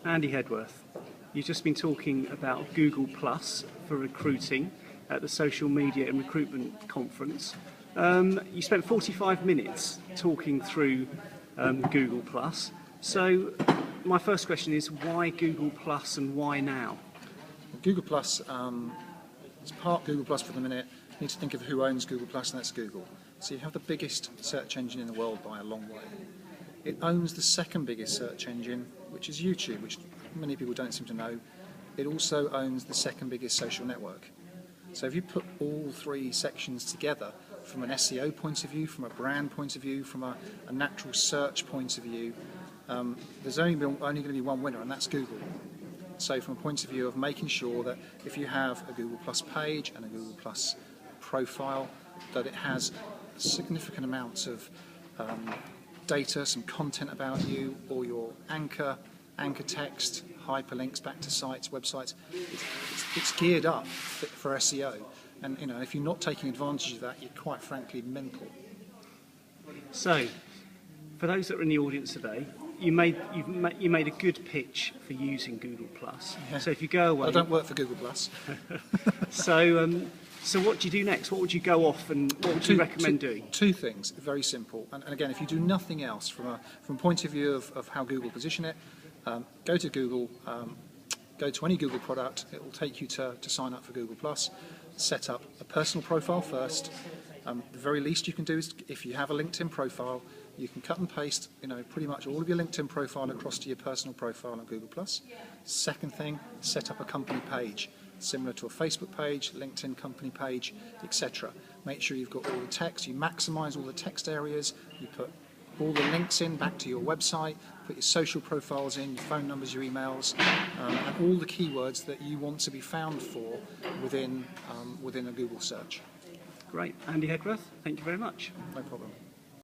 Andy Hedworth, you've just been talking about Google Plus for recruiting at the Social Media and Recruitment Conference. You spent 45 minutes talking through Google Plus. So my first question is, why Google Plus and why now? Google Plus is part Google Plus for the minute. You need to think of who owns Google Plus, and that's Google. So you have the biggest search engine in the world by a long way. It owns the second biggest search engine, which is YouTube, which many people don't seem to know. It also owns the second biggest social network. So if you put all three sections together, from an SEO point of view, from a brand point of view, from a natural search point of view, there's only going to be one winner, and that's Google. So from a point of view of making sure that if you have a Google Plus page and a Google Plus profile, that it has significant amounts of data, some content about you, or your anchor text, hyperlinks back to sites, websites. It's geared up for SEO, and if you're not taking advantage of that, you're quite frankly mental. So, for those that are in the audience today, you made a good pitch for using Google Plus. Yeah. So if you go away, I don't work for Google Plus. So what do you do next? What would you go off and what would you recommend doing? Two things, very simple. And again, if you do nothing else from a point of view of how Google position it, go to Google, go to any Google product. It will take you to sign up for Google Plus. Set up a personal profile first. The very least you can do is, if you have a LinkedIn profile, you can cut and paste, pretty much all of your LinkedIn profile across to your personal profile on Google Plus. Second thing, set up a company page, similar to a Facebook page, LinkedIn company page, etc. Make sure you've got all the text. You maximize all the text areas. You put all the links in back to your website. Put your social profiles in, your phone numbers, your emails, and all the keywords that you want to be found for within a Google search. Great. Andy Hedworth, thank you very much. No problem.